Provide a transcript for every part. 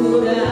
Saat ini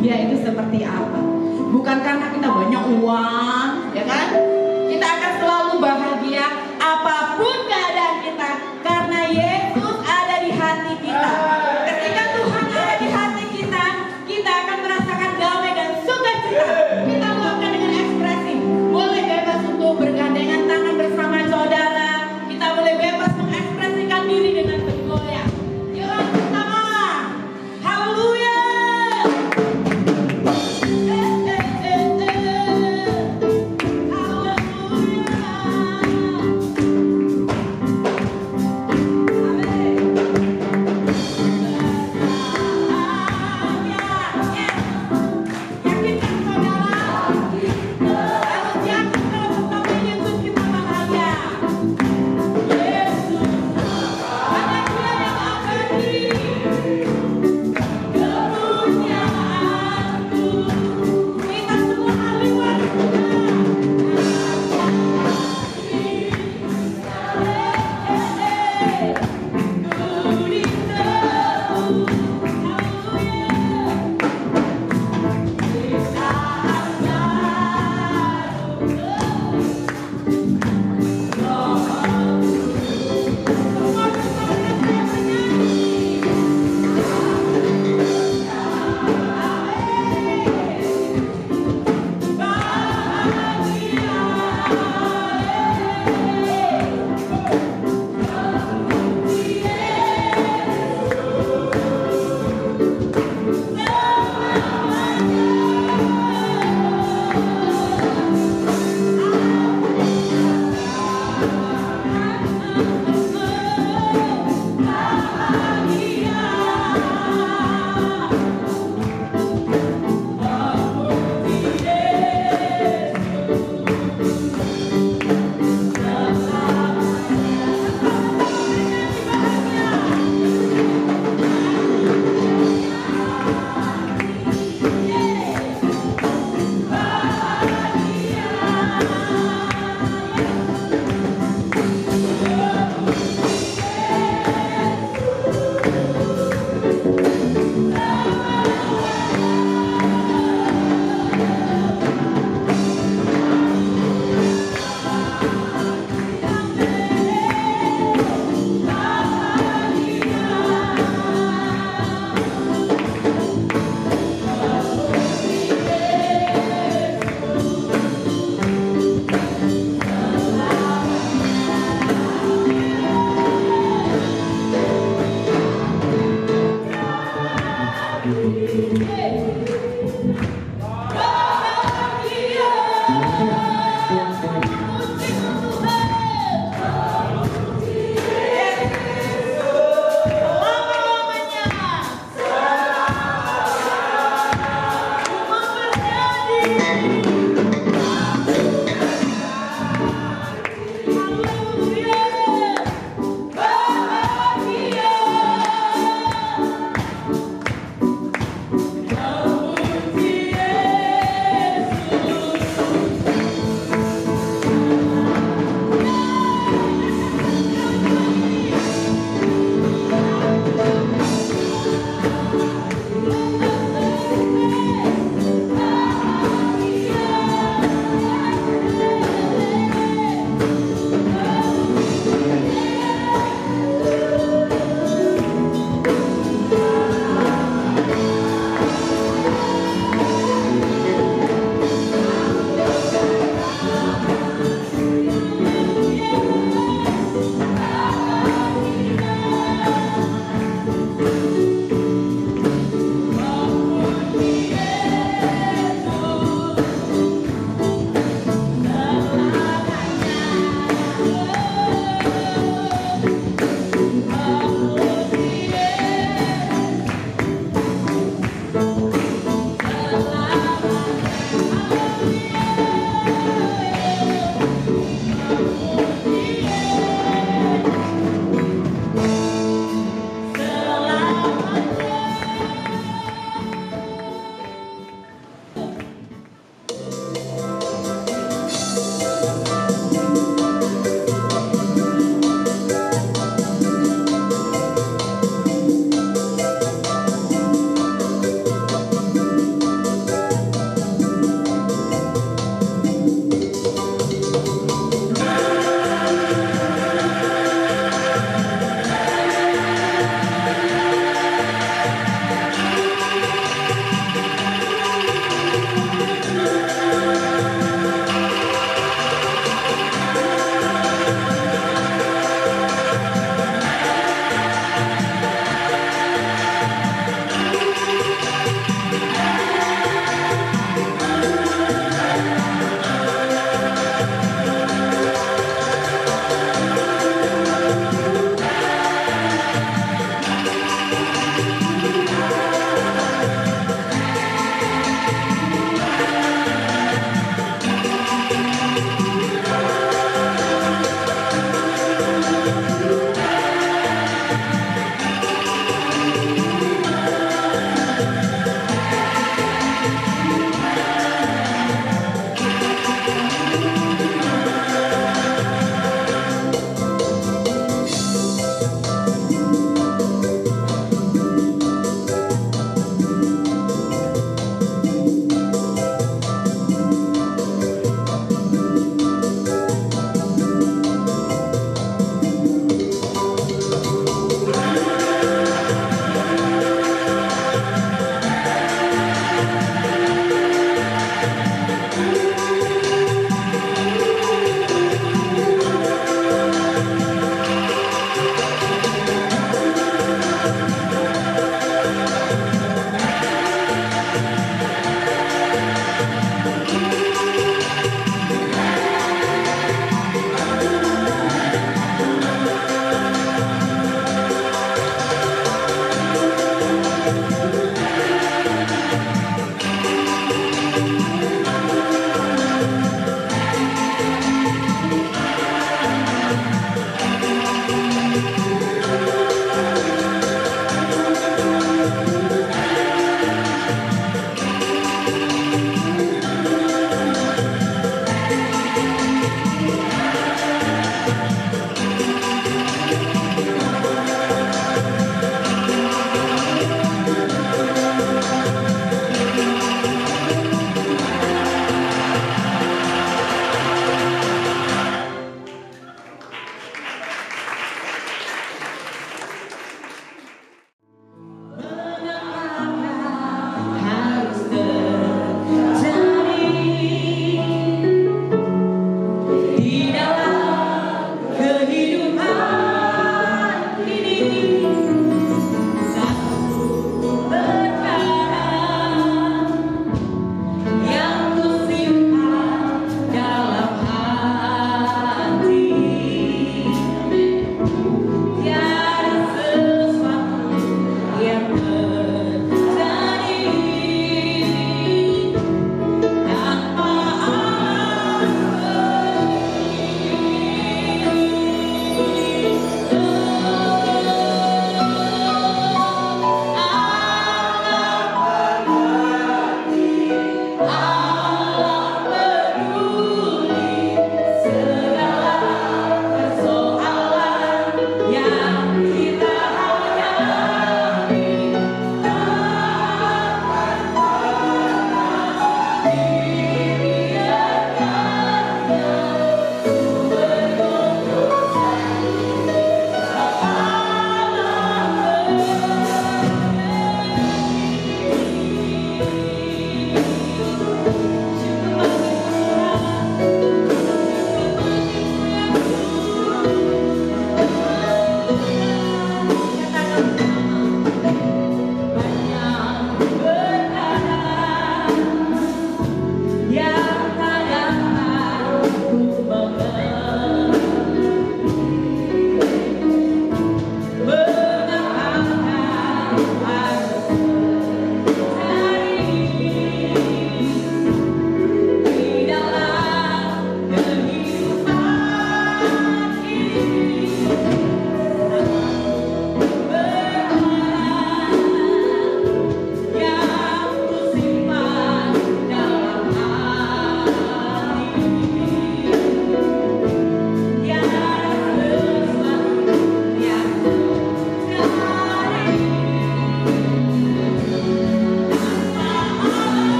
bahagia itu seperti apa. Bukan karena kita banyak uang, ya kan? Kita akan selalu bahagia apapun keadaan kita, karena Yesus ada di hati kita. Ketika Tuhan ada di hati kita, kita akan merasakan damai dan sukacita. Kita melakukan dengan ekspresi. Boleh bebas untuk bergandengan tangan bersama saudara. Kita boleh bebas mengekspresikan diri dengan bergoyang. Yuk bersama. Haleluya. Haleluya.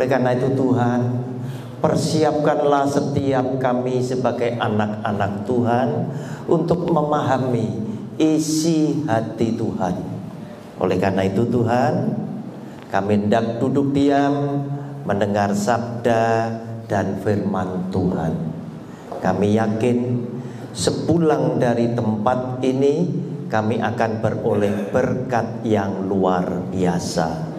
Oleh karena itu Tuhan, persiapkanlah setiap kami sebagai anak-anak Tuhan untuk memahami isi hati Tuhan. Oleh karena itu Tuhan, kami hendak duduk diam mendengar sabda dan firman Tuhan. Kami yakin sepulang dari tempat ini kami akan beroleh berkat yang luar biasa.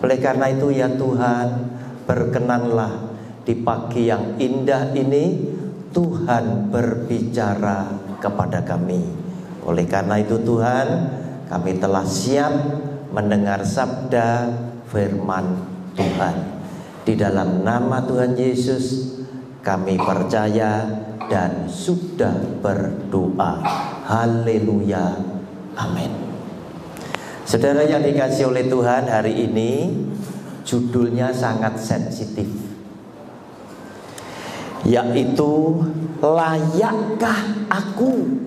Oleh karena itu ya Tuhan, berkenanlah di pagi yang indah ini Tuhan berbicara kepada kami. Oleh karena itu Tuhan, kami telah siap mendengar sabda firman Tuhan. Di dalam nama Tuhan Yesus kami percaya dan sudah berdoa. Haleluya, amin. Saudara yang dikasihi oleh Tuhan, hari ini judulnya sangat sensitif, yaitu layakkah aku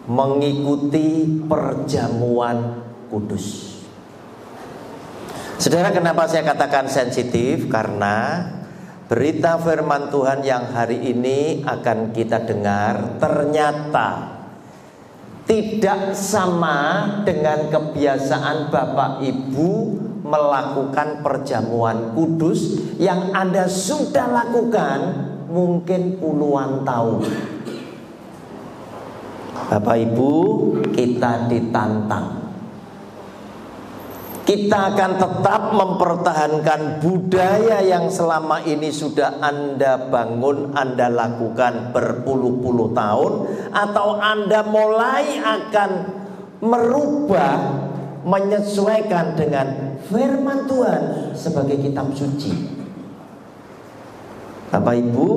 mengikuti perjamuan kudus. Saudara, kenapa saya katakan sensitif? Karena berita firman Tuhan yang hari ini akan kita dengar ternyata tidak sama dengan kebiasaan Bapak Ibu melakukan perjamuan kudus yang Anda sudah lakukan mungkin puluhan tahun. Bapak Ibu, kita ditantang. Kita akan tetap mempertahankan budaya yang selama ini sudah Anda bangun, Anda lakukan berpuluh-puluh tahun, atau Anda mulai akan merubah, menyesuaikan dengan firman Tuhan sebagai kitab suci. Bapak Ibu,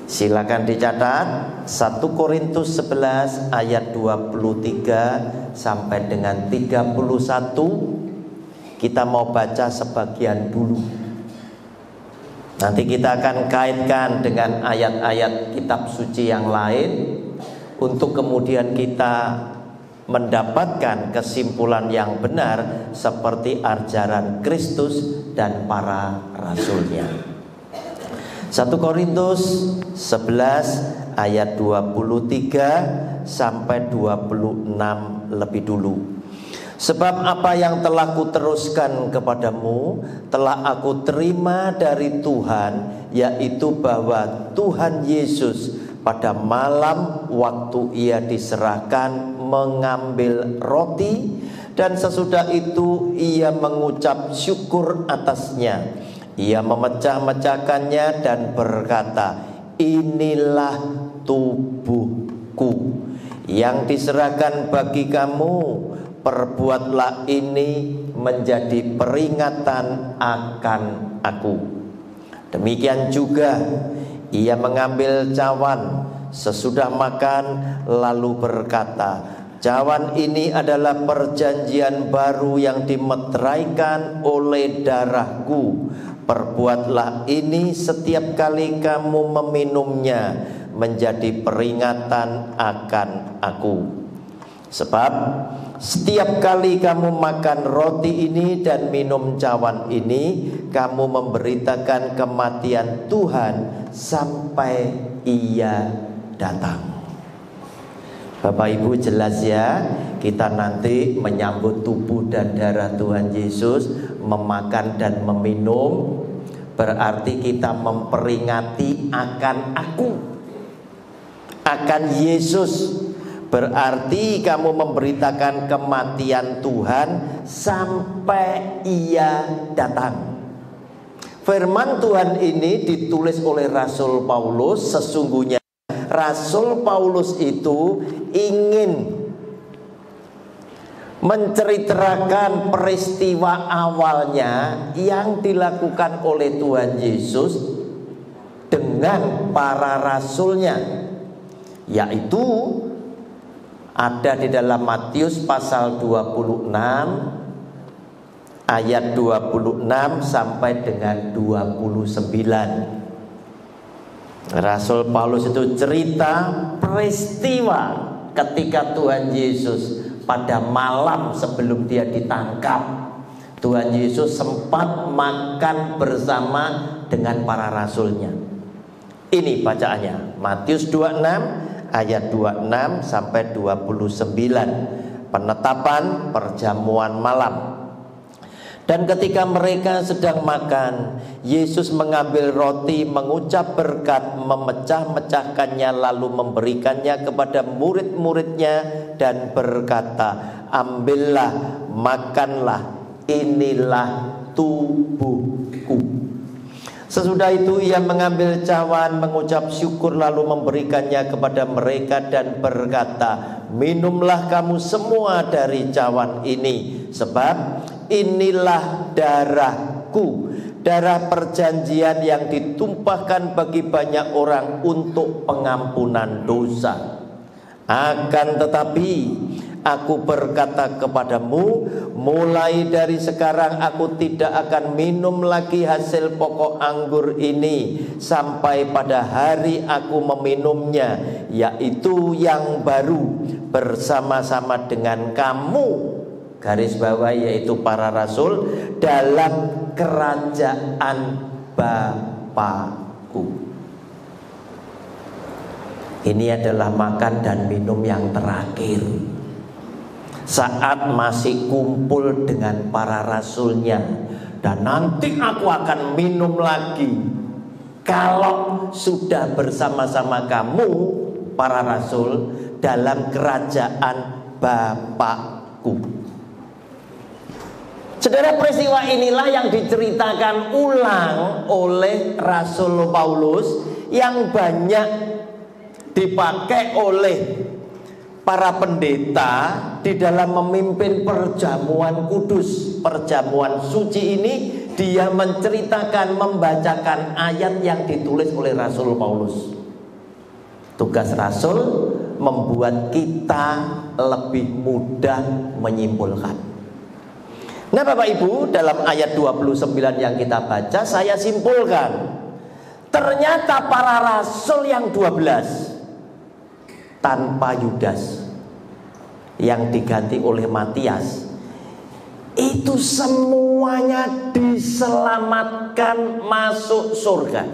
silakan dicatat 1 Korintus 11 ayat 23 sampai dengan 31. Kita mau baca sebagian dulu. Nanti kita akan kaitkan dengan ayat-ayat kitab suci yang lain untuk kemudian kita mendapatkan kesimpulan yang benar seperti ajaran Kristus dan para rasulnya. 1 Korintus 11 ayat 23 sampai 26 lebih dulu. Sebab apa yang telah kuteruskan kepadamu telah aku terima dari Tuhan, yaitu bahwa Tuhan Yesus pada malam waktu ia diserahkan mengambil roti, dan sesudah itu ia mengucap syukur atasnya. Ia memecah-mecahkannya dan berkata, inilah tubuhku yang diserahkan bagi kamu. Perbuatlah ini menjadi peringatan akan aku. Demikian juga ia mengambil cawan sesudah makan, lalu berkata, cawan ini adalah perjanjian baru yang dimeteraikan oleh darahku. Perbuatlah ini setiap kali kamu meminumnya menjadi peringatan akan aku. Sebab setiap kali kamu makan roti ini dan minum cawan ini, kamu memberitakan kematian Tuhan sampai ia datang. Bapak Ibu, jelas ya, kita nanti menyambut tubuh dan darah Tuhan Yesus, memakan dan meminum, berarti kita memperingati akan aku, akan Yesus. Berarti kamu memberitakan kematian Tuhan sampai ia datang. Firman Tuhan ini ditulis oleh Rasul Paulus. Sesungguhnya Rasul Paulus itu ingin menceritakan peristiwa awalnya yang dilakukan oleh Tuhan Yesus dengan para rasulnya, yaitu ada di dalam Matius pasal 26 ayat 26 sampai dengan 29. Rasul Paulus itu cerita peristiwa ketika Tuhan Yesus pada malam sebelum dia ditangkap, Tuhan Yesus sempat makan bersama dengan para rasulnya. Ini bacaannya, Matius 26 ayat 26 sampai 29. Penetapan perjamuan malam. Dan ketika mereka sedang makan, Yesus mengambil roti, mengucap berkat, memecah-mecahkannya, lalu memberikannya kepada murid-muridnya dan berkata, "Ambillah, makanlah, inilah tubuhku." Sesudah itu ia mengambil cawan, mengucap syukur, lalu memberikannya kepada mereka dan berkata, "Minumlah kamu semua dari cawan ini, sebab inilah darahku, darah perjanjian yang ditumpahkan bagi banyak orang untuk pengampunan dosa. Akan tetapi aku berkata kepadamu, mulai dari sekarang aku tidak akan minum lagi hasil pokok anggur ini sampai pada hari aku meminumnya, yaitu yang baru bersama-sama dengan kamu," garis bawah yaitu para rasul, "dalam kerajaan Bapa-Ku." Ini adalah makan dan minum yang terakhir saat masih kumpul dengan para rasulnya. Dan nanti aku akan minum lagi kalau sudah bersama-sama kamu, para rasul, dalam kerajaan Bapa-Ku. Saudara, peristiwa inilah yang diceritakan ulang oleh Rasul Paulus, yang banyak dipakai oleh para pendeta di dalam memimpin perjamuan kudus. Perjamuan suci ini dia menceritakan, membacakan ayat yang ditulis oleh Rasul Paulus. Tugas Rasul membuat kita lebih mudah menyimpulkan. Nah Bapak Ibu, dalam ayat 29 yang kita baca, saya simpulkan, ternyata para rasul yang 12 tanpa Yudas yang diganti oleh Matias, itu semuanya diselamatkan masuk surga.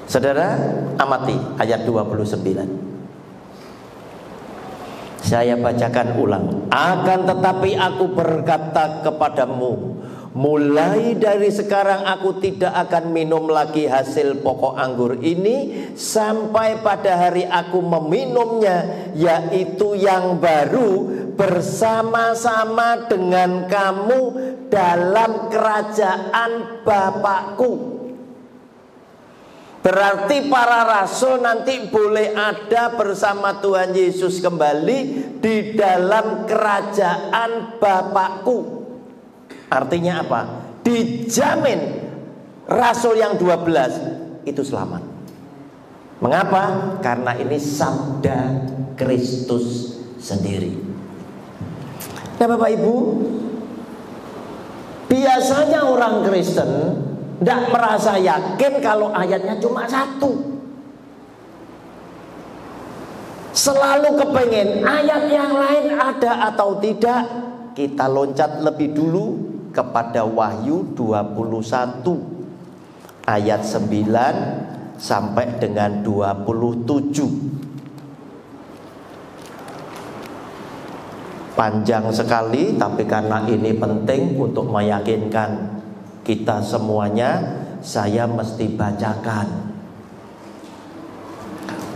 Saudara, amati ayat 29. Saya bacakan ulang. Akan tetapi aku berkata kepadamu, mulai dari sekarang aku tidak akan minum lagi hasil pokok anggur ini sampai pada hari aku meminumnya, yaitu yang baru bersama-sama dengan kamu dalam kerajaan Bapa-Ku. Berarti para rasul nanti boleh ada bersama Tuhan Yesus kembali di dalam kerajaan Bapa-Ku. Artinya apa? Dijamin rasul yang 12 itu selamat. Mengapa? Karena ini sabda Kristus sendiri. Nah Bapak Ibu, biasanya orang Kristen tidak merasa yakin kalau ayatnya cuma satu. Selalu kepengen ayat yang lain ada atau tidak. Kita loncat lebih dulu kepada Wahyu 21 ayat 9 sampai dengan 27. Panjang sekali, tapi karena ini penting untuk meyakinkan kita semuanya, saya mesti bacakan.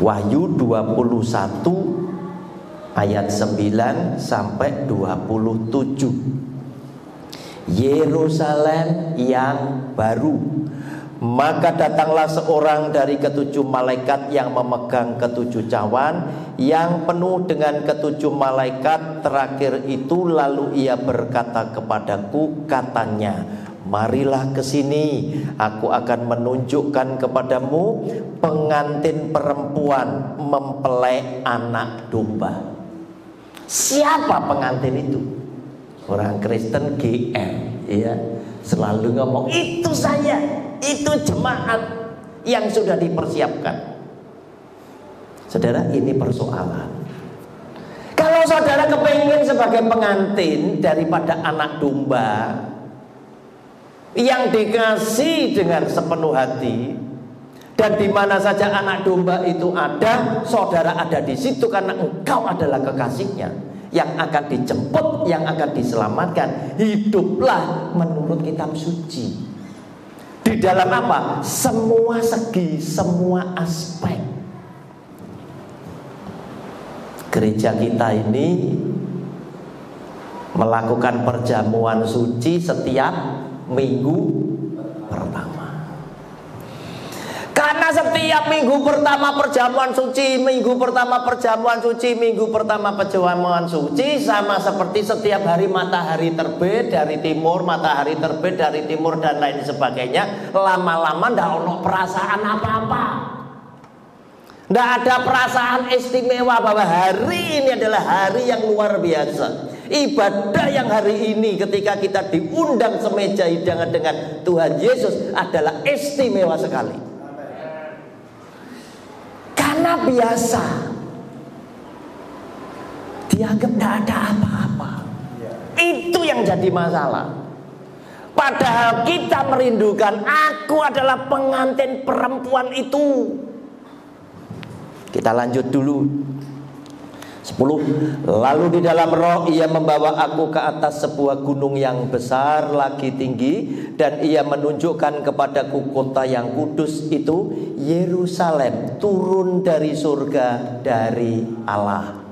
Wahyu 21 ayat 9 sampai 27. Yerusalem yang baru. Maka datanglah seorang dari ketujuh malaikat yang memegang ketujuh cawan, yang penuh dengan ketujuh malaikat terakhir itu. Lalu ia berkata kepadaku, katanya, marilah ke sini, aku akan menunjukkan kepadamu pengantin perempuan mempelai anak domba. Siapa pengantin itu? Orang Kristen GR, ya, selalu ngomong itu saya, itu jemaat yang sudah dipersiapkan. Saudara, ini persoalan. Kalau saudara kepingin sebagai pengantin daripada anak domba yang dikasih dengan sepenuh hati, dan di mana saja anak domba itu ada, saudara ada di situ karena engkau adalah kekasihnya yang akan dijemput, yang akan diselamatkan. Hiduplah menurut kitab suci. Di dalam apa? Semua segi, semua aspek. Gereja kita ini melakukan perjamuan suci setiap minggu pertama. Karena setiap minggu pertama perjamuan suci, minggu pertama perjamuan suci, minggu pertama perjamuan suci, sama seperti setiap hari matahari terbit dari timur, matahari terbit dari timur dan lain sebagainya. Lama-lama ndak ono perasaan apa-apa. Ndak ada perasaan istimewa bahwa hari ini adalah hari yang luar biasa. Ibadah yang hari ini ketika kita diundang semeja hidangan dengan Tuhan Yesus adalah istimewa sekali. Karena biasa, dianggap tidak ada apa-apa. Itu yang jadi masalah. Padahal kita merindukan, aku adalah pengantin perempuan itu. Kita lanjut dulu. 10. Lalu di dalam roh ia membawa aku ke atas sebuah gunung yang besar lagi tinggi, dan ia menunjukkan kepadaku kota yang kudus itu, Yerusalem, turun dari surga dari Allah.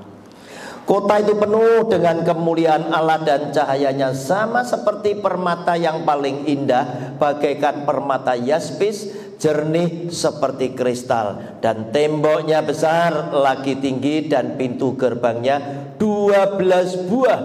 Kota itu penuh dengan kemuliaan Allah dan cahayanya sama seperti permata yang paling indah, bagaikan permata yaspis, jernih seperti kristal. Dan temboknya besar lagi tinggi, dan pintu gerbangnya 12 buah.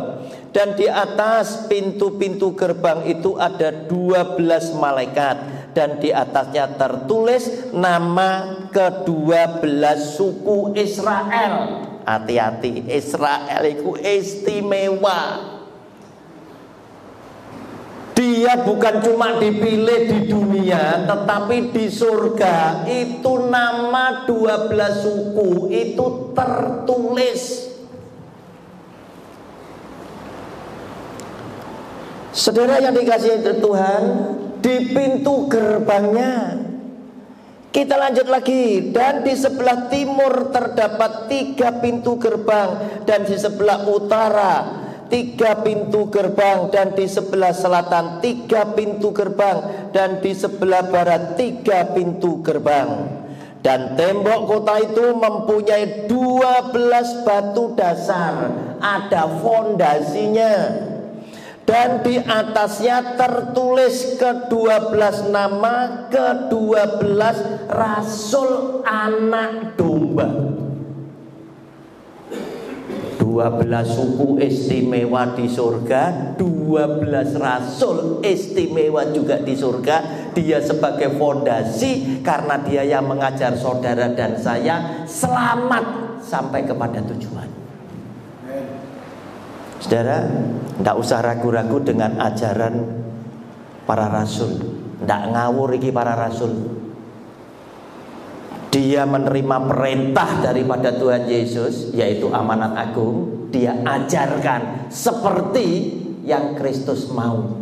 Dan di atas pintu-pintu gerbang itu ada 12 malaikat, dan di atasnya tertulis nama ke-12 suku Israel. Hati-hati, Israel itu istimewa. Dia bukan cuma dipilih di dunia, tetapi di surga itu nama 12 suku itu tertulis. Saudara yang dikasihi Tuhan, di pintu gerbangnya. Kita lanjut lagi. Dan di sebelah timur terdapat 3 pintu gerbang, dan di sebelah utara 3 pintu gerbang, dan di sebelah selatan 3 pintu gerbang, dan di sebelah barat 3 pintu gerbang. Dan tembok kota itu mempunyai 12 batu dasar, ada fondasinya. Dan di atasnya tertulis ke-12 nama ke-12 rasul anak domba. 12 suku istimewa di surga, 12 rasul istimewa juga di surga. Dia sebagai fondasi karena dia yang mengajar saudara dan saya selamat sampai kepada tujuan. Saudara, tidak usah ragu-ragu dengan ajaran para rasul. Tidak ngawur iki para rasul. Dia menerima perintah daripada Tuhan Yesus, yaitu amanat agung. Dia ajarkan seperti yang Kristus mau.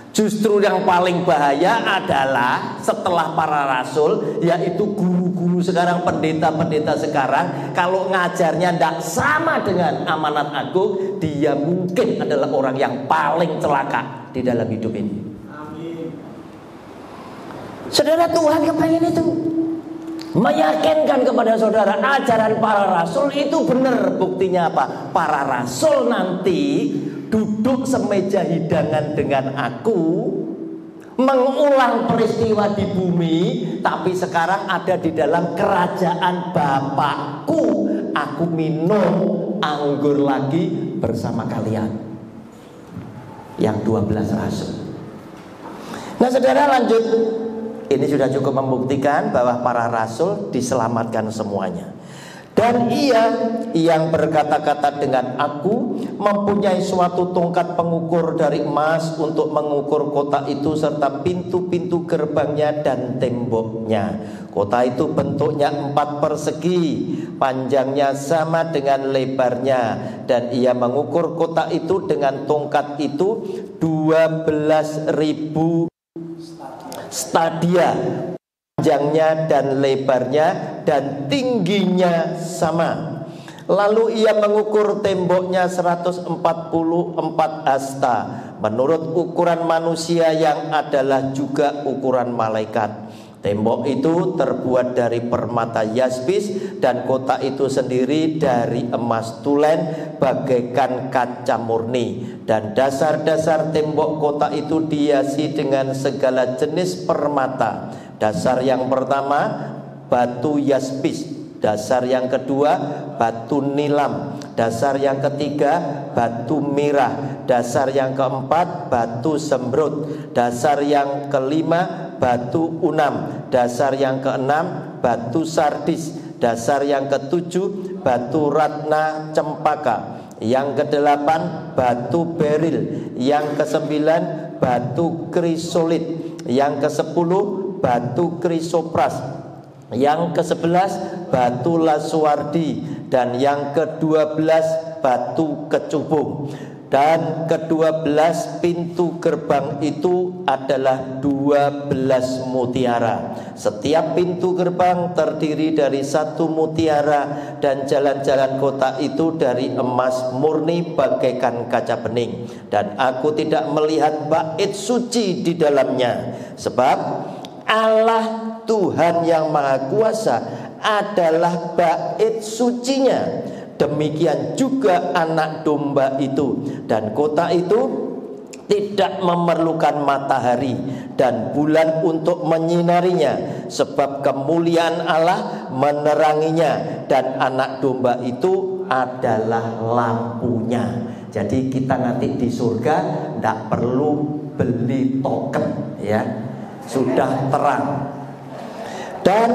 Justru yang paling bahaya adalah setelah para rasul, yaitu guru-guru sekarang, pendeta-pendeta sekarang, kalau ngajarnya tidak sama dengan amanat agung, dia mungkin adalah orang yang paling celaka di dalam hidup ini. Amin. Saudara, Tuhan kepengen itu meyakinkan kepada saudara ajaran para rasul itu benar. Buktinya apa? Para rasul nanti duduk semeja hidangan dengan aku, mengulang peristiwa di bumi, tapi sekarang ada di dalam kerajaan Bapakku. Aku minum anggur lagi bersama kalian. Yang 12 rasul. Nah saudara, lanjut. Ini sudah cukup membuktikan bahwa para rasul diselamatkan semuanya. Dan ia yang berkata-kata dengan aku mempunyai suatu tongkat pengukur dari emas untuk mengukur kota itu serta pintu-pintu gerbangnya dan temboknya. Kota itu bentuknya 4 persegi, panjangnya sama dengan lebarnya. Dan ia mengukur kota itu dengan tongkat itu 12.000 stadia, panjangnya dan lebarnya dan tingginya sama. Lalu ia mengukur temboknya 144 hasta menurut ukuran manusia yang adalah juga ukuran malaikat. Tembok itu terbuat dari permata yaspis dan kota itu sendiri dari emas tulen bagaikan kaca murni. Dan dasar-dasar tembok kota itu dihiasi dengan segala jenis permata. Dasar yang pertama batu yaspis, dasar yang kedua batu nilam, dasar yang ketiga batu mirah, dasar yang keempat batu sembrut, dasar yang kelima batu unam, dasar yang keenam batu sardis, dasar yang ketujuh batu ratna cempaka, yang kedelapan batu beril, yang kesembilan batu krisolit, yang kesepuluh batu krisopras, yang ke-11 batu laswardi, dan yang ke-12 batu kecubung. Dan ke-12 pintu gerbang itu adalah 12 mutiara. Setiap pintu gerbang terdiri dari 1 mutiara, dan jalan-jalan kota itu dari emas murni bagaikan kaca bening. Dan aku tidak melihat bait suci di dalamnya, sebab Allah Tuhan yang Maha Kuasa adalah bait sucinya. Demikian juga anak domba itu. Dan kota itu tidak memerlukan matahari dan bulan untuk menyinarinya, sebab kemuliaan Allah meneranginya, dan anak domba itu adalah lampunya. Jadi kita nanti di surga tidak perlu beli token, ya, sudah terang. Dan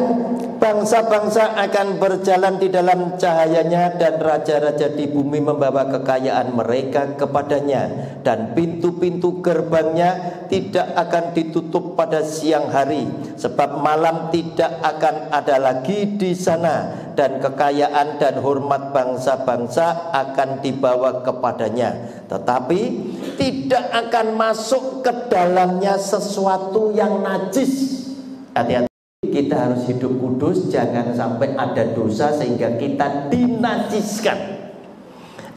bangsa-bangsa akan berjalan di dalam cahayanya, dan raja-raja di bumi membawa kekayaan mereka kepadanya. Dan pintu-pintu gerbangnya tidak akan ditutup pada siang hari, sebab malam tidak akan ada lagi di sana. Dan kekayaan dan hormat bangsa-bangsa akan dibawa kepadanya, tetapi tidak akan masuk ke dalamnya sesuatu yang najis. Hati-hati, kita harus hidup kudus, jangan sampai ada dosa sehingga kita dinajiskan.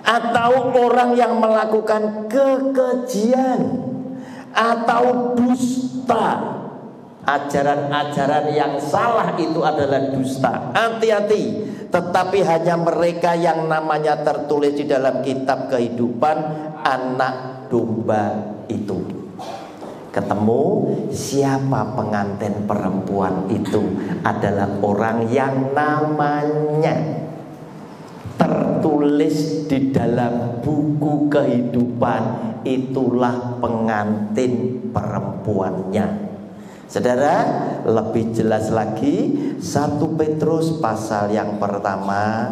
Atau orang yang melakukan kekejian atau dusta, ajaran-ajaran yang salah itu adalah dusta. Hati-hati. Tetapi hanya mereka yang namanya tertulis di dalam kitab kehidupan anak domba itu. Ketemu siapa pengantin perempuan itu? Adalah orang yang namanya tertulis di dalam buku kehidupan. Itulah pengantin perempuannya. Saudara, lebih jelas lagi 1 Petrus pasal yang pertama,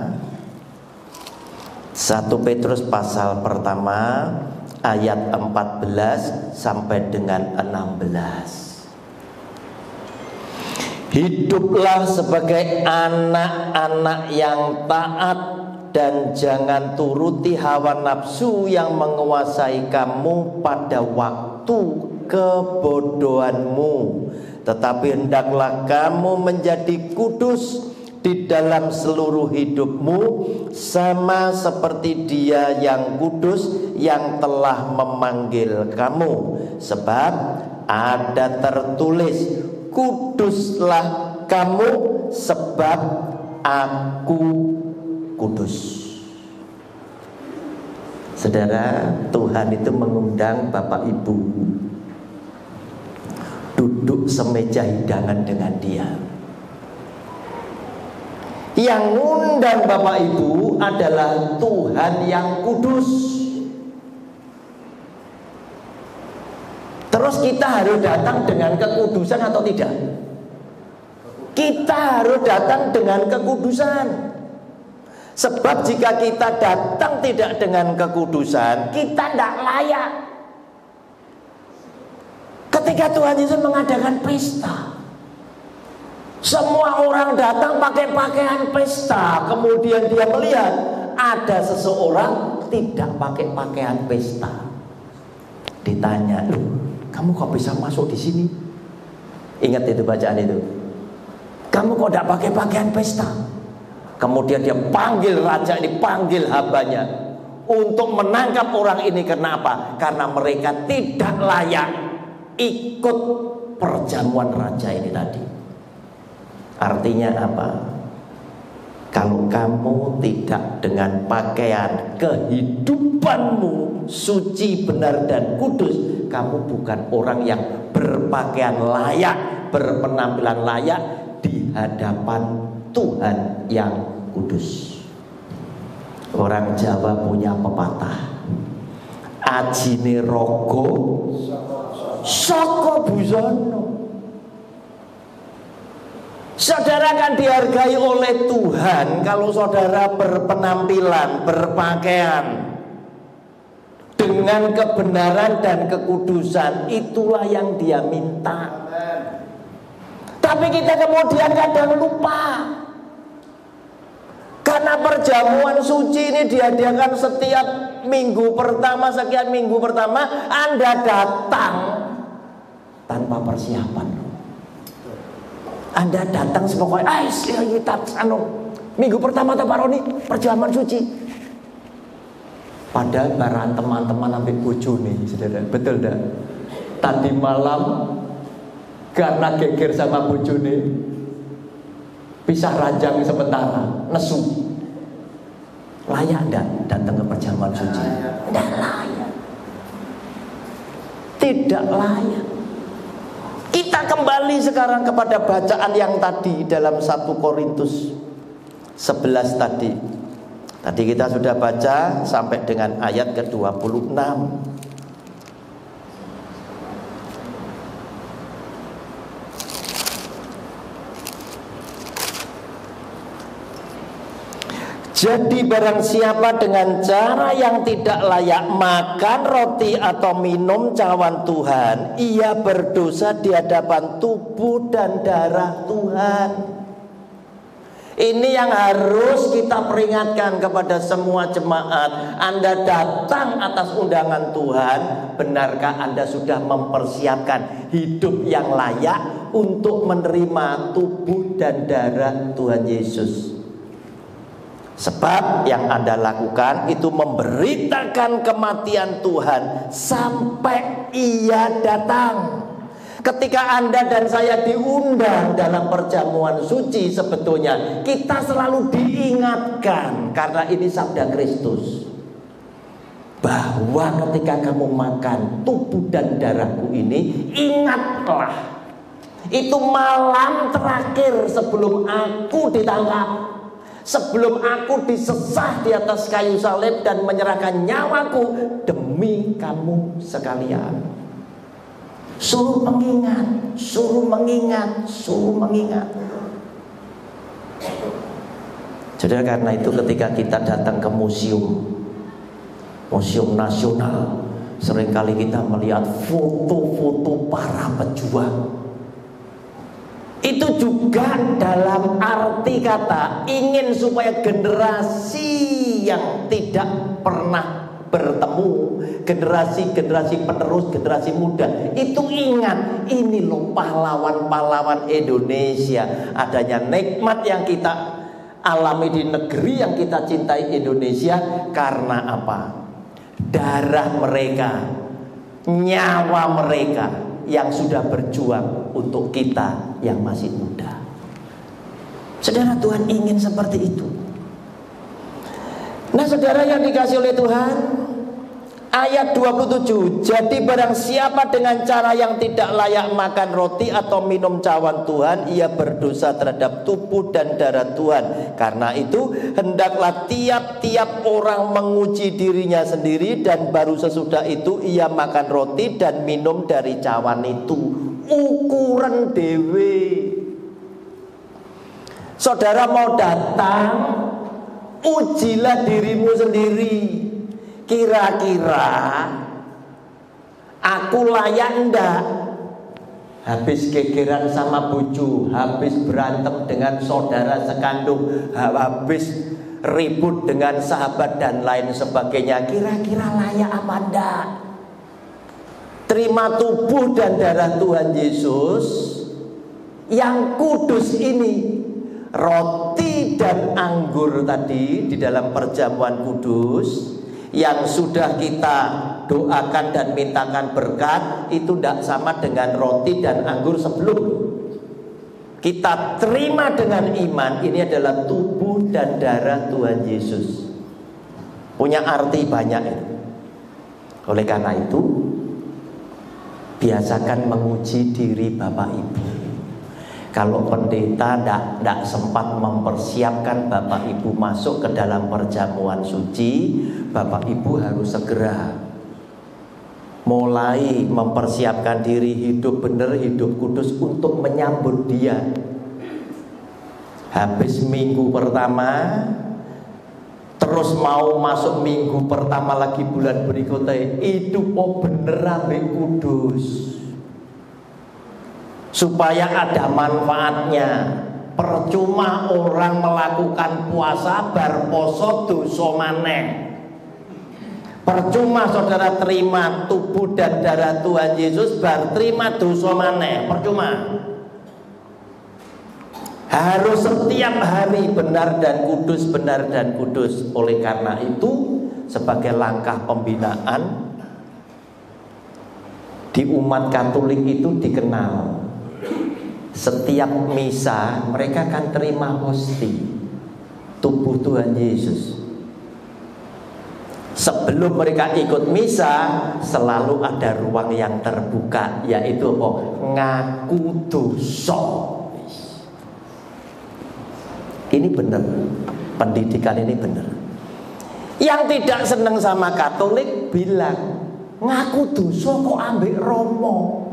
1 Petrus pasal pertama ayat 14 sampai dengan 16. Hiduplah sebagai anak-anak yang taat, dan jangan turuti hawa nafsu yang menguasai kamu pada waktu kebodohanmu. Tetapi hendaklah kamu menjadi kudus di dalam seluruh hidupmu, sama seperti Dia yang kudus yang telah memanggil kamu. Sebab ada tertulis, kuduslah kamu sebab aku kudus. Saudara, Tuhan itu mengundang Bapak Ibu duduk semeja hidangan dengan Dia. Yang ngundang Bapak Ibu adalah Tuhan yang kudus. Terus kita harus datang dengan kekudusan atau tidak? Kita harus datang dengan kekudusan. Sebab jika kita datang tidak dengan kekudusan, kita tidak layak. Ketika Tuhan Yesus mengadakan pesta, semua orang datang pakai pakaian pesta. Kemudian dia melihat ada seseorang tidak pakai pakaian pesta. Ditanya, "Loh, kamu kok bisa masuk di sini?" Ingat itu bacaan itu. "Kamu kok tidak pakai pakaian pesta?" Kemudian dia panggil raja ini, panggil hambanya untuk menangkap orang ini. Kenapa? Karena mereka tidak layak ikut perjamuan raja ini tadi. Artinya apa? Kalau kamu tidak dengan pakaian kehidupanmu suci, benar dan kudus, kamu bukan orang yang berpakaian layak, berpenampilan layak di hadapan Tuhan yang kudus. Orang Jawa punya pepatah, ajine rogo saka busana. Saudara akan dihargai oleh Tuhan kalau saudara berpenampilan, berpakaian dengan kebenaran dan kekudusan. Itulah yang Dia minta. Tapi kita kemudian kadang lupa. Karena perjamuan suci ini diadakan setiap minggu pertama, sekian minggu pertama, Anda datang tanpa persiapan. Anda datang sepokoknya, kita minggu pertama Pak Roni perjamuan suci. Padahal barang teman-teman ambil bojone, saudara. Betul enggak? Tadi malam karena geger sama bojone, pisah ranjang sementara, nesu. Layak enggak datang ke perjamuan suci? Tidak layak. Tidak layak. Kita kembali sekarang kepada bacaan yang tadi dalam 1 Korintus 11 tadi. Tadi kita sudah baca sampai dengan ayat ke-26. Jadi barang siapa dengan cara yang tidak layak makan roti atau minum cawan Tuhan, ia berdosa di hadapan tubuh dan darah Tuhan. Ini yang harus kita peringatkan kepada semua jemaat. Anda datang atas undangan Tuhan, benarkah Anda sudah mempersiapkan hidup yang layak untuk menerima tubuh dan darah Tuhan Yesus? Sebab yang Anda lakukan itu memberitakan kematian Tuhan sampai Ia datang. Ketika Anda dan saya diundang dalam perjamuan suci, sebetulnya kita selalu diingatkan, karena ini sabda Kristus, bahwa ketika kamu makan tubuh dan darahku ini, ingatlah, itu malam terakhir sebelum aku ditangkap, sebelum aku disesah di atas kayu salib dan menyerahkan nyawaku demi kamu sekalian. Suruh mengingat, suruh mengingat, suruh mengingat. Jadi karena itu ketika kita datang ke museum nasional, seringkali kita melihat foto-foto para pejuang. Itu juga dalam arti kata ingin supaya generasi yang tidak pernah bertemu, generasi penerus, generasi muda itu ingat, ini loh pahlawan-pahlawan Indonesia. Adanya nikmat yang kita alami di negeri yang kita cintai, Indonesia, karena apa? Darah mereka, nyawa mereka yang sudah berjuang untuk kita yang masih muda. Saudara, Tuhan ingin seperti itu. Nah, saudara yang dikasih oleh Tuhan, ayat 27, jadi barang siapa dengan cara yang tidak layak makan roti atau minum cawan Tuhan, ia berdosa terhadap tubuh dan darah Tuhan. Karena itu hendaklah tiap-tiap orang menguji dirinya sendiri, dan baru sesudah itu ia makan roti dan minum dari cawan itu. Ukuran dewe. Saudara mau datang Ujilah dirimu sendiri. Kira-kira aku layak enggak? Habis gegeran sama bojo, habis berantem dengan saudara sekandung, habis ribut dengan sahabat dan lain sebagainya. Kira-kira layak apa enggak? Terima tubuh dan darah Tuhan Yesus yang kudus ini. Roti dan anggur tadi di dalam perjamuan kudus yang sudah kita doakan dan mintakan berkat, itu tidak sama dengan roti dan anggur sebelum. Kita terima dengan iman, ini adalah tubuh dan darah Tuhan Yesus. Punya arti banyak itu. Oleh karena itu, biasakan menguji diri Bapak Ibu. Kalau pendeta tidak sempat mempersiapkan Bapak Ibu masuk ke dalam perjamuan suci, Bapak Ibu harus segera mulai mempersiapkan diri, hidup benar, hidup kudus untuk menyambut Dia. Habis minggu pertama, terus mau masuk minggu pertama lagi bulan berikutnya, hidup bener ambek kudus. Supaya ada manfaatnya. Percuma orang melakukan puasa bar poso dosa maneh. Percuma saudara terima tubuh dan darah Tuhan Yesus bar terima dosa maneh. Percuma. Harus setiap hari benar dan kudus, benar dan kudus. Oleh karena itu, sebagai langkah pembinaan di umat Katolik itu dikenal, setiap misa mereka akan terima hosti tubuh Tuhan Yesus. Sebelum mereka ikut misa selalu ada ruang yang terbuka, yaitu apa? Ngaku dosa. Ini benar, pendidikan ini benar. Yang tidak senang sama Katolik bilang, ngaku dosa kok ambek romo.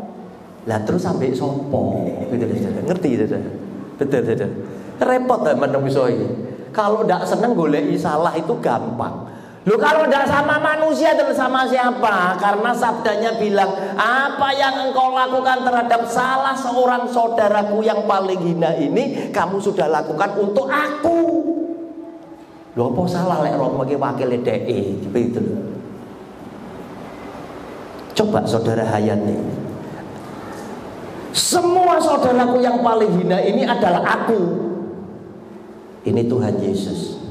Lah terus ambek sopo? Ngerti saudara? Betul. Repot ya manusia ini. Kalau tidak senang goleki salah itu gampang. Loh, kalau tidak sama manusia dan sama siapa? Karena sabdanya bilang, apa yang engkau lakukan terhadap salah seorang saudaraku yang paling hina ini, kamu sudah lakukan untuk aku. Loh, apa salah lek romo ki wakil DE gitu. Coba saudara hayati. Semua saudaraku yang paling hina ini adalah aku. Ini Tuhan Yesus.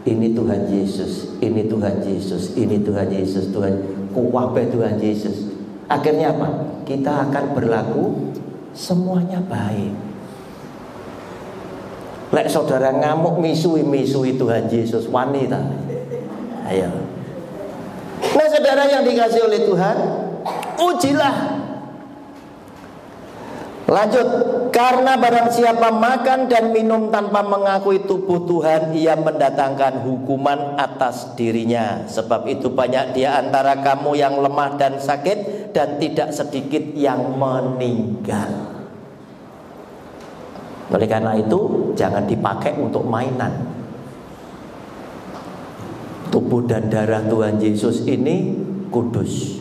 Ini Tuhan Yesus. Ini Tuhan Yesus. Ini Tuhan Yesus. Tuhan kuwabe Tuhan Yesus. Akhirnya apa? Kita akan berlaku semuanya baik. Lek saudara ngamuk misui Tuhan Yesus wanita. Ayo. Nah saudara yang dikasih oleh Tuhan, ujilah. Lanjut, karena barang siapa makan dan minum tanpa mengakui tubuh Tuhan, ia mendatangkan hukuman atas dirinya. Sebab itu banyak di antara kamu yang lemah dan sakit, dan tidak sedikit yang meninggal. Oleh karena itu, jangan dipakai untuk mainan. Tubuh dan darah Tuhan Yesus ini kudus.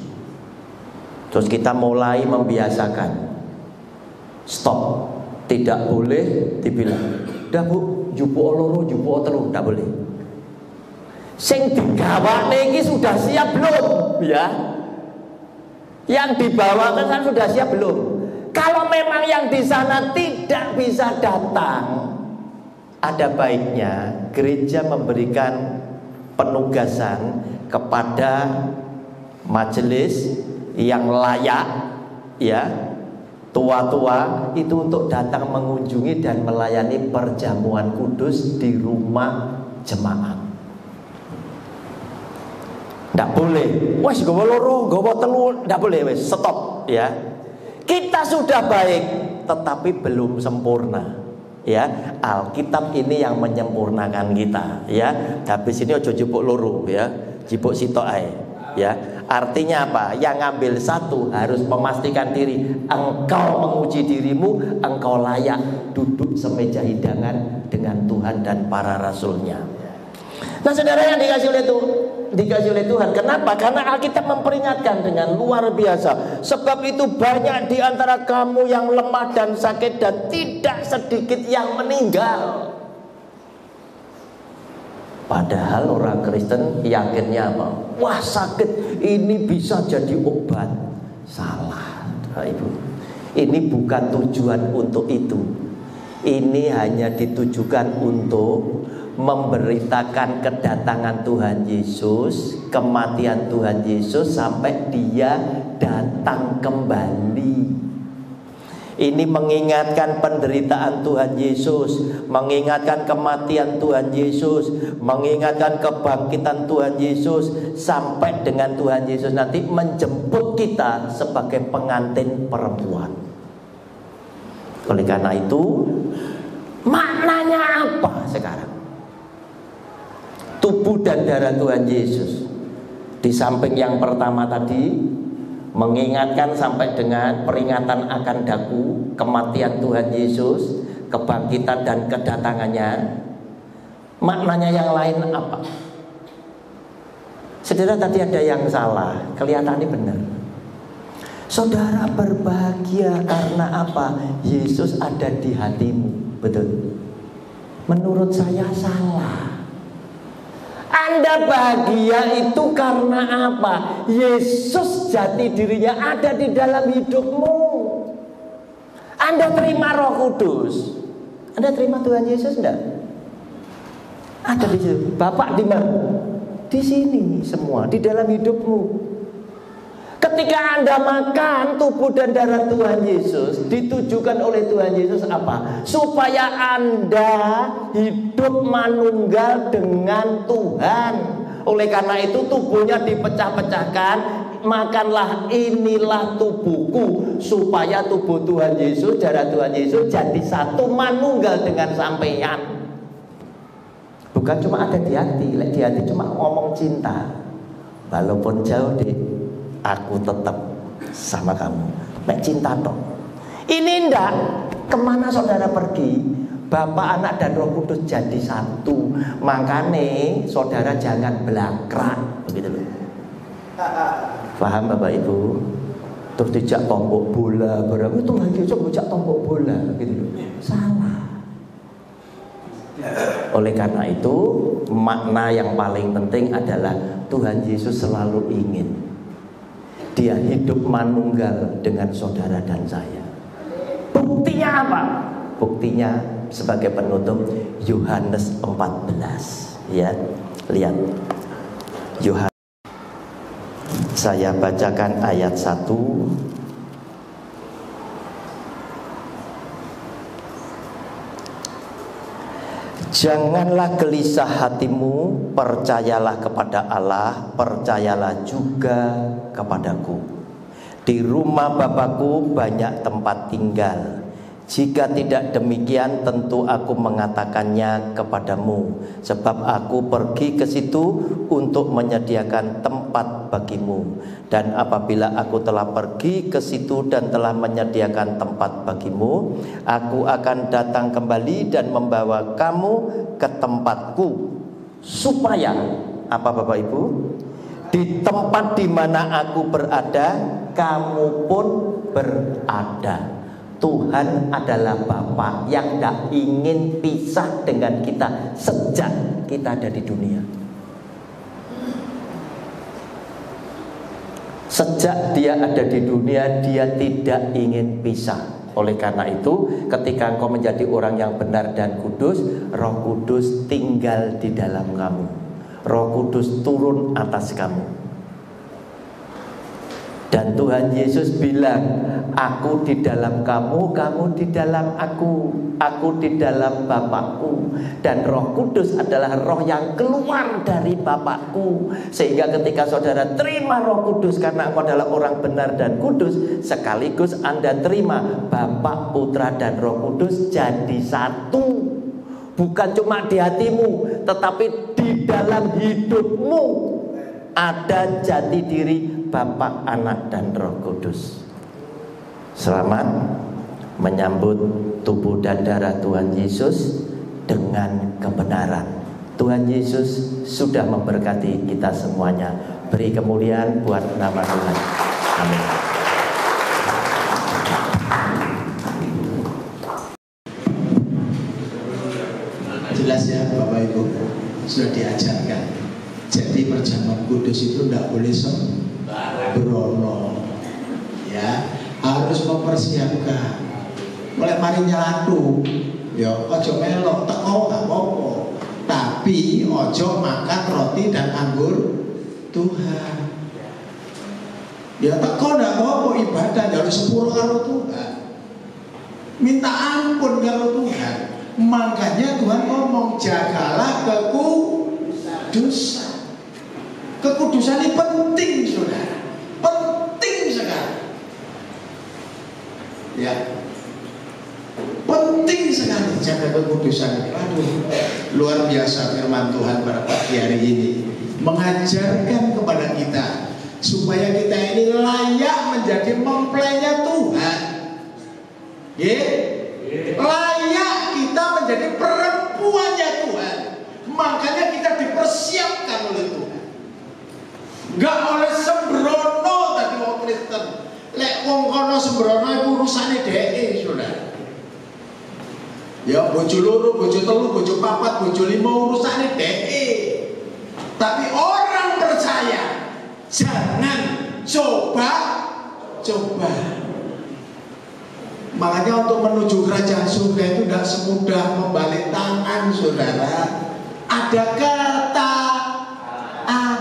Terus kita mulai membiasakan. Stop, tidak boleh dibilang, dah bu, jupo loro, jupo telu, tidak boleh. Sing digawane iki sudah siap belum? Ya, yang dibawakan kan sudah siap belum? Kalau memang yang di sana tidak bisa datang, ada baiknya gereja memberikan penugasan kepada majelis yang layak, ya. Tua-tua itu untuk datang mengunjungi dan melayani perjamuan kudus di rumah jemaat. Tidak boleh, wes gowo loro, gowo telu, tidak boleh, wes stop ya. Kita sudah baik, tetapi belum sempurna. Ya, Alkitab ini yang menyempurnakan kita. Ya, habis ini ojo jupuk loro, ya, jupuk sitok ae. Ya, artinya apa? Yang ngambil satu harus memastikan diri. Engkau menguji dirimu, engkau layak duduk semeja hidangan dengan Tuhan dan para rasulnya. Nah saudara yang dikasih oleh Tuhan, kenapa? Karena Alkitab memperingatkan dengan luar biasa. Sebab itu banyak di antara kamu yang lemah dan sakit, dan tidak sedikit yang meninggal. Padahal orang Kristen yakinnya apa? Wah, sakit ini bisa jadi obat. Salah, Ibu. Ini bukan tujuan untuk itu. Ini hanya ditujukan untuk memberitakan kedatangan Tuhan Yesus, kematian Tuhan Yesus sampai Dia datang kembali. Ini mengingatkan penderitaan Tuhan Yesus, mengingatkan kematian Tuhan Yesus, mengingatkan kebangkitan Tuhan Yesus, sampai dengan Tuhan Yesus nanti menjemput kita sebagai pengantin perempuan. Oleh karena itu, maknanya apa sekarang? Tubuh dan darah Tuhan Yesus, di samping yang pertama tadi mengingatkan sampai dengan peringatan akan daku, kematian Tuhan Yesus, kebangkitan dan kedatangannya, maknanya yang lain apa? Saudara, tadi ada yang salah, kelihatannya benar. Saudara berbahagia karena apa? Yesus ada di hatimu, betul? Menurut saya salah. Anda bahagia itu karena apa? Yesus jati dirinya ada di dalam hidupmu. Anda terima Roh Kudus. Anda terima Tuhan Yesus enggak? Ada di situ. Bapak di mana? Di sini semua, di dalam hidupmu. Ketika Anda makan tubuh dan darah Tuhan Yesus, ditujukan oleh Tuhan Yesus apa? Supaya Anda hidup manunggal dengan Tuhan. Oleh karena itu tubuhnya dipecah-pecahkan. Makanlah, inilah tubuhku, supaya tubuh Tuhan Yesus, darah Tuhan Yesus jadi satu manunggal dengan sampeyan. Bukan cuma ada di hati. Di hati cuma ngomong cinta. Walaupun jauh deh, aku tetap sama kamu. Nek cinta toh. Ini ndak, kemana saudara pergi, Bapa, Anak dan Roh Kudus jadi satu. Makanya saudara jangan belakrak, begitu loh. Paham Bapak Ibu? Terus dijak tombok bola, berarti Tuhan Yesus dijak tombok bola, gitu loh. Salah. Oleh karena itu, makna yang paling penting adalah Tuhan Yesus selalu ingin Dia hidup manunggal dengan saudara dan saya. Buktinya apa? Buktinya sebagai penutup Yohanes 14. Ya, lihat. Yohanes. Saya bacakan ayat 1. Janganlah gelisah hatimu, percayalah kepada Allah, percayalah juga kepadaku. Di rumah Bapakku banyak tempat tinggal. Jika tidak demikian, tentu aku mengatakannya kepadamu, sebab aku pergi ke situ untuk menyediakan tempat bagimu. Dan apabila aku telah pergi ke situ dan telah menyediakan tempat bagimu, aku akan datang kembali dan membawa kamu ke tempatku, supaya apa Bapak Ibu? Di tempat di mana aku berada, kamu pun berada. Tuhan adalah Bapa yang tidak ingin pisah dengan kita sejak kita ada di dunia. Sejak Dia ada di dunia, Dia tidak ingin pisah. Oleh karena itu, ketika engkau menjadi orang yang benar dan kudus, Roh Kudus tinggal di dalam kamu. Roh Kudus turun atas kamu. Dan Tuhan Yesus bilang, aku di dalam kamu, kamu di dalam aku di dalam Bapakku. Dan Roh Kudus adalah roh yang keluar dari Bapakku. Sehingga ketika saudara terima Roh Kudus, karena engkau adalah orang benar dan kudus, sekaligus Anda terima Bapa, Putra dan Roh Kudus jadi satu. Bukan cuma di hatimu, tetapi di dalam hidupmu ada jati diri Bapa, Anak dan Roh Kudus. Selamat menyambut tubuh dan darah Tuhan Yesus dengan kebenaran. Tuhan Yesus sudah memberkati kita semuanya. Beri kemuliaan buat nama Tuhan. Amin. Jelas ya Bapak Ibu, sudah diajarkan. Jadi perjamuan kudus itu tidak boleh sembrono, ya, harus mempersiapkan. Mulai mari nyelatu, ya, ojo melok teko gak apa-apa, tapi ojo makan roti dan anggur Tuhan. Ya teko gak apa-apa, ibadah harus sepuro karo Tuhan, minta ampun karo Tuhan. Makanya Tuhan ngomong jagalah kekudusan. Kekudusan ini penting, saudara, penting sekali. Ya, penting sekali jaga kekudusan ini. Aduh, luar biasa firman Tuhan pada pagi hari ini mengajarkan kepada kita supaya kita ini layak menjadi mempelainya Tuhan. Layak kita menjadi perempuannya Tuhan. Makanya kita dipersiapkan oleh Tuhan. Gak oleh sembrono tadi wong Kristen. Lek wong kono sembrono iku urusane dhek, saudara. Ya bojo loro, bojo telu, bojo papat, bojo lima urusane dhek. Tapi orang percaya jangan coba. Makanya untuk menuju kerajaan surga itu tidak semudah membalik tangan, saudara. Ada kata taat.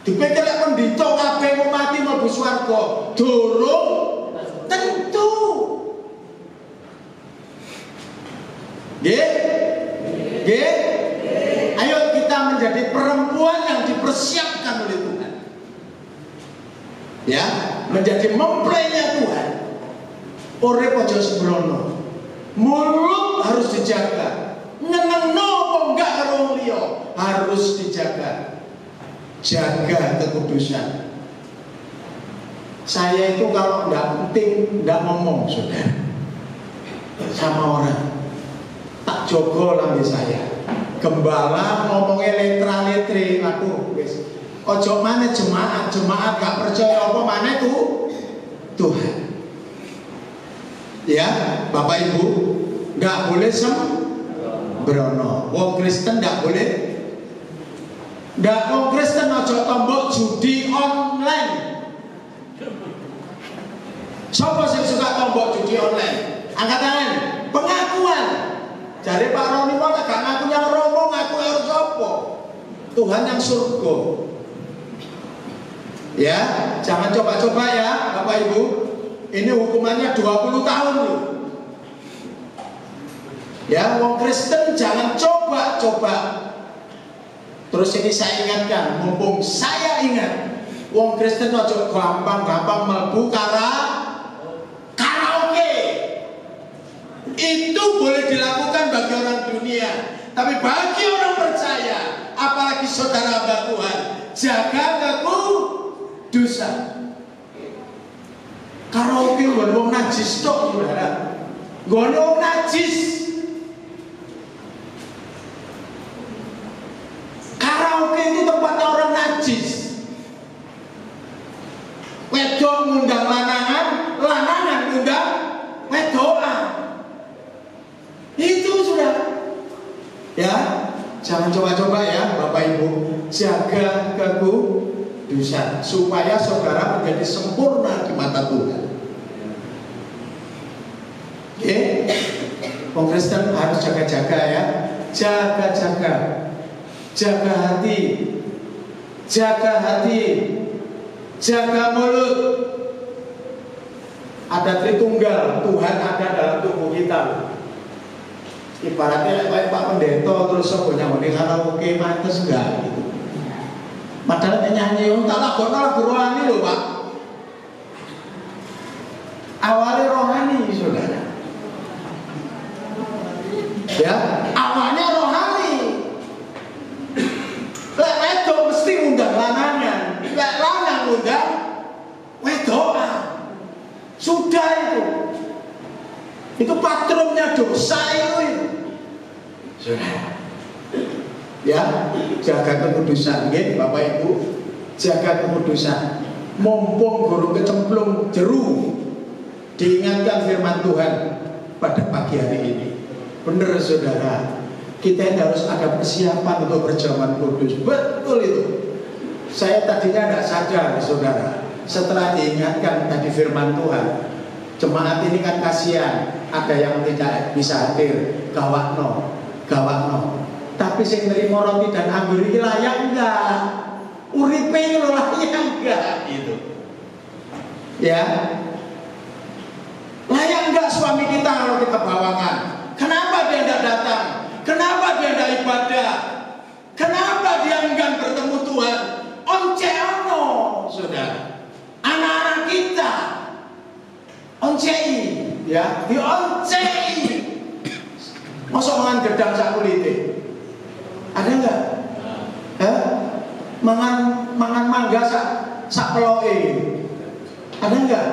Dipikir lek pendhita kabeh mau mati mlebu swarga, durung tentu. Nggih? Ayo kita menjadi perempuan yang dipersiapkan oleh Tuhan. Ya, menjadi mempelainya Tuhan. Urip aja sembrono. Mulut harus dijaga. Ngenengno apa enggak karo liya harus dijaga. Jaga kekudusan. Saya itu kalau enggak penting enggak ngomong, saudara, sama orang. Tak jogo lambe saya. Gembala ngomongnya letra-letri, aku wis. Ojo mana jemaat gak percaya apa mana tuh Tuhan. Ya, Bapak Ibu, gak boleh sembrono. Wong Kristen gak boleh. Wong Kristen ojo tombok judi online. Siapa sing suka tombok judi online? Angkat tangan. Pengakuan. Jadi Pak Roni mau gak ngaku yang romo, ngaku harus apa? Tuhan yang surga. Ya, jangan coba-coba ya Bapak Ibu. Ini hukumannya 20 tahun loh. Ya, wong Kristen jangan coba-coba. Terus ini saya ingatkan, mumpung saya ingat, wong Kristen ojo gampang-gampang mlebu karaoke. Itu boleh dilakukan bagi orang dunia, tapi bagi orang percaya, apalagi saudara hamba Tuhan, jaga kekudusan. Karaoke nggon wong najis tok, saudara. Nggon wong najis. Karaoke itu tempatnya orang najis. Wedok ngundang lanangan, lanangan ngundang wedokan. Itu sudah. Ya, jangan coba-coba ya Bapak Ibu. Jaga kekudusan supaya saudara menjadi sempurna di mata Tuhan. Oke? Wong Kristen harus jaga-jaga ya. Jaga-jaga. Jaga hati. Jaga hati. Jaga mulut. Ada Tritunggal, Tuhan ada dalam tubuh kita. Ibaratnya kayak Pak Pendeta terus semuanya mau karaoke mantes enggak gitu. Padahal nyanyi tak lagu rohani loh Pak. Awalnya rohani saudara. Ya, awalnya rohani. Lek wedok mesti ngundang lanangan, lek lanang ngundang wedokan. Sudah itu. Itu patronnya dosa itu. Saudara. Ya, jaga kekudusan, nggih, Bapak Ibu. Jaga kekudusan. Mumpung guru kecemplung jeru, diingatkan firman Tuhan pada pagi hari ini. Benar saudara, kita harus ada persiapan untuk berjamaah kudus. Betul itu. Saya tadinya tidak sadar saudara, setelah diingatkan tadi firman Tuhan, jemaat ini kan kasihan, ada yang tidak bisa hadir, gawakno. Tapi sing nerima roti dan anggur ini layak enggak? Uripe lo layak enggak? Gitu. Ya. Layak enggak suami kita kalau kita bawakan? Kenapa dia tidak datang? Kenapa dia tidak ibadah? Kenapa dia enggan bertemu Tuhan? Onceano, saudara. Anak-anak kita oncei, ya, dioncei. Masuk mangan gedang sak kulite. Ada enggak? Mangan mangga sak peloke. Ada enggak?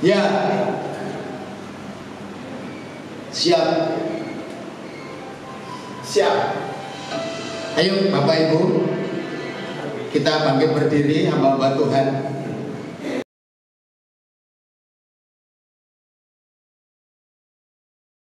Ya. Siap. Ayo Bapak Ibu, kita bangkit berdiri, hamba-hamba Tuhan.